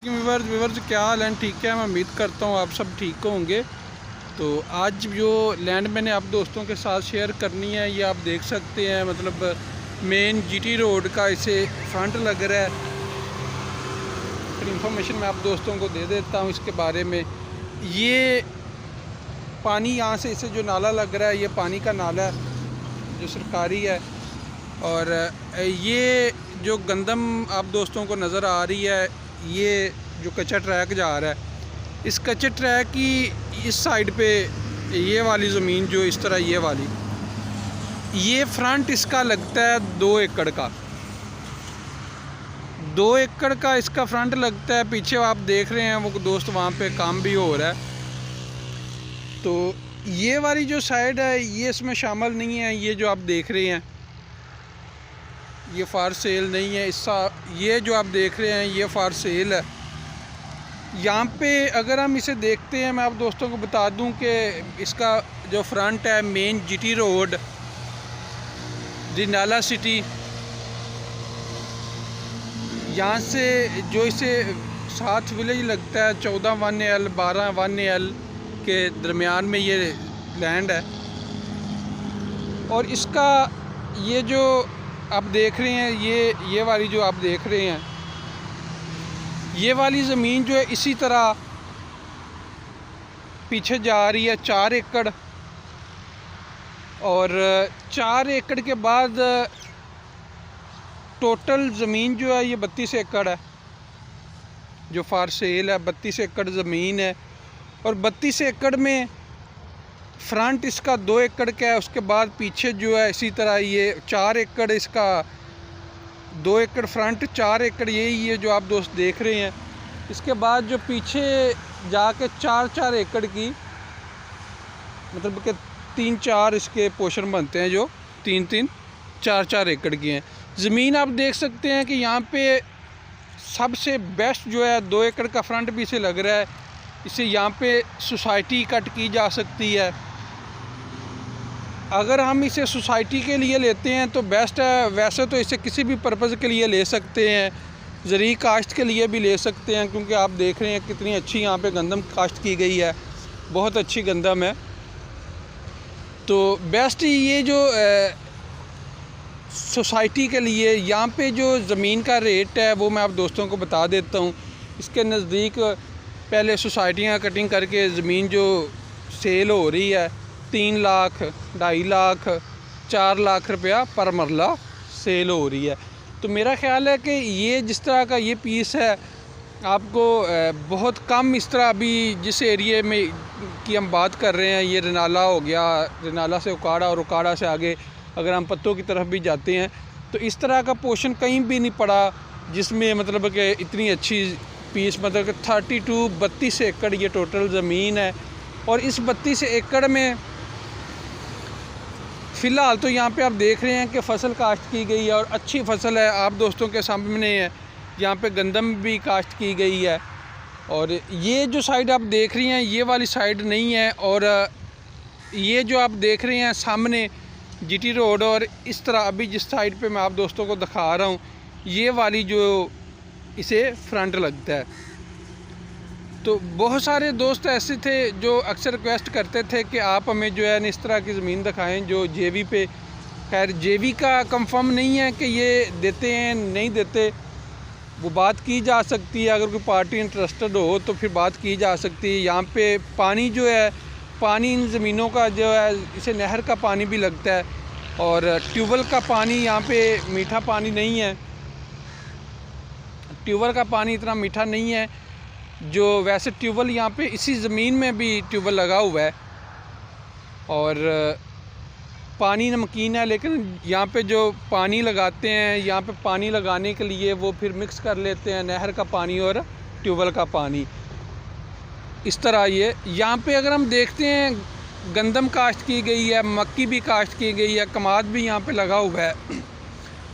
Viewers क्या हाल है? ठीक है, मैं उम्मीद करता हूँ आप सब ठीक होंगे। तो आज जो लैंड मैंने आप दोस्तों के साथ शेयर करनी है, ये आप देख सकते हैं। मतलब मेन जीटी रोड का इसे फ्रंट लग रहा है। फिर इंफॉर्मेशन मैं आप दोस्तों को दे देता हूँ इसके बारे में। ये पानी यहाँ से इसे जो नाला लग रहा है, ये पानी का नाला है जो सरकारी है। और ये जो गंदम आप दोस्तों को नज़र आ रही है, ये जो कच्चा ट्रैक जा रहा है, इस कच्चे ट्रैक की इस साइड पे ये वाली ज़मीन जो इस तरह ये वाली, ये फ्रंट इसका लगता है 2 एकड़ का। 2 एकड़ का इसका फ्रंट लगता है। पीछे आप देख रहे हैं वो दोस्त, वहाँ पे काम भी हो रहा है। तो ये वाली जो साइड है ये इसमें शामिल नहीं है। ये जो आप देख रहे हैं ये फार सेल नहीं है। ये जो आप देख रहे हैं ये फार सेल है। यहाँ पे अगर हम इसे देखते हैं, मैं आप दोस्तों को बता दूं कि इसका जो फ्रंट है main GT road Renala city, यहाँ से जो इसे 7 विलेज लगता है, 14 1L 12 1L के दरमियान में ये लैंड है। और इसका ये जो आप देख रहे हैं, ये वाली जो आप देख रहे हैं, ये वाली ज़मीन जो है इसी तरह पीछे जा रही है 4 एकड़। और 4 एकड़ के बाद टोटल ज़मीन जो है ये 32 एकड़ है जो फार सेल है। 32 एकड़ ज़मीन है। और 32 एकड़ में फ्रंट इसका 2 एकड़ का है। उसके बाद पीछे जो है इसी तरह ये 4 एकड़ इसका, 2 एकड़ फ्रंट, 4 एकड़ यही है जो आप दोस्त देख रहे हैं। इसके बाद जो पीछे जाके 4-4 एकड़ की, मतलब कि 3-4 इसके पोर्शन बनते हैं जो 3-3 4-4 एकड़ की हैं ज़मीन। आप देख सकते हैं कि यहाँ पे सबसे बेस्ट जो है 2 एकड़ का फ्रंट भी इसे लग रहा है। इसे यहाँ पे सोसाइटी कट की जा सकती है। अगर हम इसे सोसाइटी के लिए लेते हैं तो बेस्ट है। वैसे तो इसे किसी भी पर्पज़ के लिए ले सकते हैं, ज़री काश्त के लिए भी ले सकते हैं, क्योंकि आप देख रहे हैं कितनी अच्छी यहाँ पे गंदम काश्त की गई है। बहुत अच्छी गंदम है। तो बेस्ट ये जो सोसाइटी के लिए यहाँ पे जो ज़मीन का रेट है वो मैं आप दोस्तों को बता देता हूँ। इसके नज़दीक पहले सोसाइटियाँ कटिंग करके ज़मीन जो सेल हो रही है 3 लाख, 2.5 लाख, 4 लाख रुपया पर मरला सेल हो रही है। तो मेरा ख़्याल है कि ये जिस तरह का ये पीस है, आपको बहुत कम इस तरह अभी जिस एरिए में की हम बात कर रहे हैं, ये रिनाला हो गया, रिनाला से उकाड़ा, और उकाड़ा से आगे अगर हम पत्तों की तरफ भी जाते हैं तो इस तरह का पोर्शन कहीं भी नहीं पड़ा जिसमें मतलब कि इतनी अच्छी पीस, मतलब कि 32 एकड़ ये टोटल ज़मीन है। और इस 32 एकड़ में फ़िलहाल तो यहाँ पे आप देख रहे हैं कि फ़सल काश्त की गई है और अच्छी फ़सल है। आप दोस्तों के सामने है, यहाँ पे गंदम भी काश्त की गई है। और ये जो साइड आप देख रही हैं ये वाली साइड नहीं है। और ये जो आप देख रहे हैं सामने जीटी रोड, और इस तरह अभी जिस साइड पे मैं आप दोस्तों को दिखा रहा हूँ, ये वाली जो इसे फ्रंट लगता है। तो बहुत सारे दोस्त ऐसे थे जो अक्सर रिक्वेस्ट करते थे कि आप हमें जो है इस तरह की ज़मीन दिखाएं जो जेवी पे। खैर जेवी का कंफर्म नहीं है कि ये देते हैं नहीं देते, वो बात की जा सकती है। अगर कोई पार्टी इंटरेस्टेड हो तो फिर बात की जा सकती है। यहाँ पे पानी जो है, पानी इन ज़मीनों का जो है, इसे नहर का पानी भी लगता है और ट्यूबवेल का पानी यहाँ पे मीठा पानी नहीं है। ट्यूबवेल का पानी इतना मीठा नहीं है जो, वैसे ट्यूबवेल यहाँ पे इसी ज़मीन में भी ट्यूबवेल लगा हुआ है और पानी नमकीन है। लेकिन यहाँ पे जो पानी लगाते हैं, यहाँ पे पानी लगाने के लिए वो फिर मिक्स कर लेते हैं नहर का पानी और ट्यूबवेल का पानी। इस तरह ये यहाँ पे अगर हम देखते हैं गंदम काश्त की गई है, मक्की भी काश्त की गई है, कमाद भी यहाँ पे लगा हुआ है।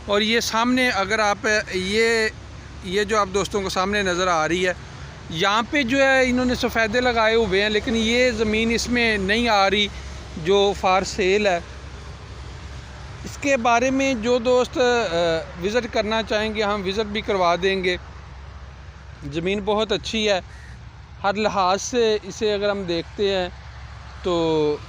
और ये सामने अगर आप ये जो आप दोस्तों को सामने नज़र आ रही है, यहाँ पे जो है इन्होंने सफ़ेदे लगाए हुए हैं, लेकिन ये ज़मीन इसमें नहीं आ रही जो फार सेल है। इसके बारे में जो दोस्त विज़िट करना चाहेंगे हम विज़िट भी करवा देंगे। ज़मीन बहुत अच्छी है हर लिहाज से। इसे अगर हम देखते हैं तो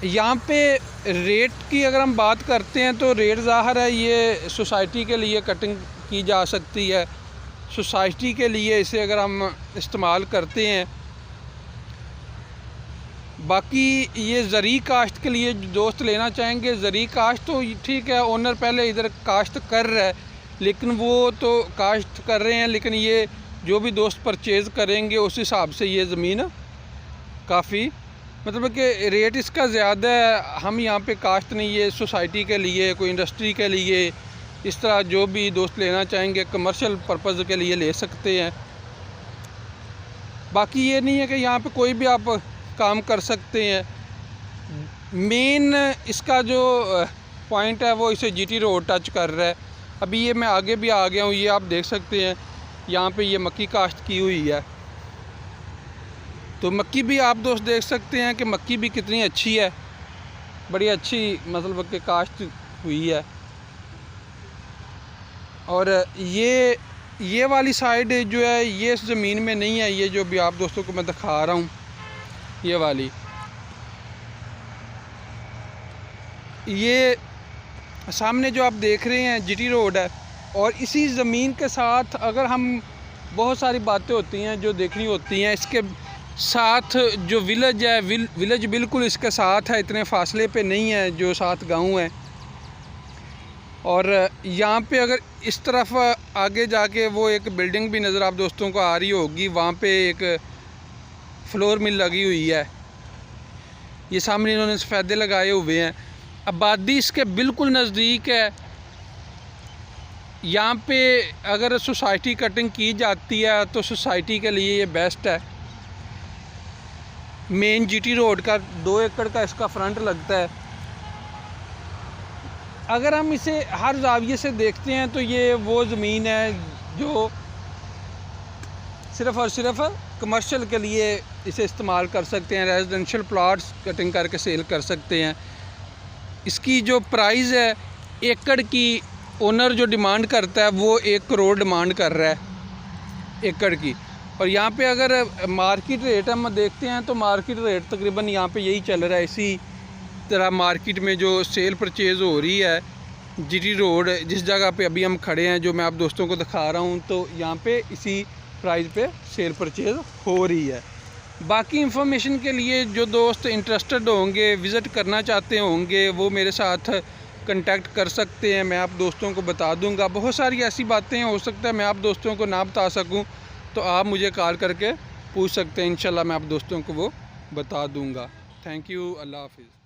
यहाँ पे रेट की अगर हम बात करते हैं तो रेट ज़ाहिर है ये सोसाइटी के लिए कटिंग की जा सकती है। सोसाइटी के लिए इसे अगर हम इस्तेमाल करते हैं। बाकी ये ज़री काश्त के लिए दोस्त लेना चाहेंगे, ज़री काश्त तो ठीक है, ओनर पहले इधर काश्त कर रहा है, लेकिन वो तो काश्त कर रहे हैं, लेकिन ये जो भी दोस्त परचेज़ करेंगे उस हिसाब से ये ज़मीन काफ़ी मतलब कि रेट इसका ज़्यादा है। हम यहाँ पे काश्त नहीं, ये सोसाइटी के लिए, कोई इंडस्ट्री के लिए, इस तरह जो भी दोस्त लेना चाहेंगे कमर्शियल पर्पज़ के लिए ले सकते हैं। बाकी ये नहीं है कि यहाँ पे कोई भी आप काम कर सकते हैं। मेन इसका जो पॉइंट है वो इसे जीटी रोड टच कर रहा है। अभी ये मैं आगे भी आ गया हूँ, ये आप देख सकते हैं यहाँ पे ये मक्की काश्त की हुई है। तो मक्की भी आप दोस्त देख सकते हैं कि मक्की भी कितनी अच्छी है, बड़ी अच्छी मतलब कि काश्त हुई है। और ये वाली साइड जो है ये इस ज़मीन में नहीं है, ये जो भी आप दोस्तों को मैं दिखा रहा हूँ ये वाली, ये सामने जो आप देख रहे हैं जीटी रोड है। और इसी ज़मीन के साथ अगर हम बहुत सारी बातें होती हैं जो देखनी होती हैं, इसके साथ जो विलेज है, विलेज बिल्कुल इसके साथ है, इतने फासले पे नहीं है जो साथ गांव है। और यहाँ पे अगर इस तरफ आगे जाके वो एक बिल्डिंग भी नज़र आप दोस्तों को आ रही होगी, वहाँ पे एक फ्लोर मिल लगी हुई है। ये सामने इन्होंने सफ़ेदे लगाए हुए हैं। आबादी इसके बिल्कुल नज़दीक है। यहाँ पे अगर सोसाइटी कटिंग की जाती है तो सोसाइटी के लिए ये बेस्ट है। मेन जीटी रोड का 2 एकड़ का इसका फ्रंट लगता है। अगर हम इसे हर जाविये से देखते हैं तो ये वो ज़मीन है जो सिर्फ़ और सिर्फ कमर्शियल के लिए इसे इस्तेमाल कर सकते हैं, रेजिडेंशियल प्लॉट्स कटिंग करके सेल कर सकते हैं। इसकी जो प्राइस है एकड़ की, ओनर जो डिमांड करता है वो 1 करोड़ डिमांड कर रहा है एकड़ की। और यहाँ पे अगर मार्केट रेट हम देखते हैं तो मार्केट रेट तकरीबन यहाँ पे यही चल रहा है। इसी तरह मार्केट में जो सेल परचेज़ हो रही है जीटी रोड जिस जगह पे अभी हम खड़े हैं, जो मैं आप दोस्तों को दिखा रहा हूँ, तो यहाँ पे इसी प्राइस पे सेल परचेज़ हो रही है। बाकी इंफॉर्मेशन के लिए जो दोस्त इंटरेस्टेड होंगे, विज़िट करना चाहते होंगे, वो मेरे साथ कांटेक्ट कर सकते हैं, मैं आप दोस्तों को बता दूंगा। बहुत सारी ऐसी बातें हो सकता है मैं आप दोस्तों को ना बता सकूं, तो आप मुझे कॉल करके पूछ सकते हैं, इंशाल्लाह मैं आप दोस्तों को वो बता दूंगा। थैंक यू, अल्लाह हाफिज़।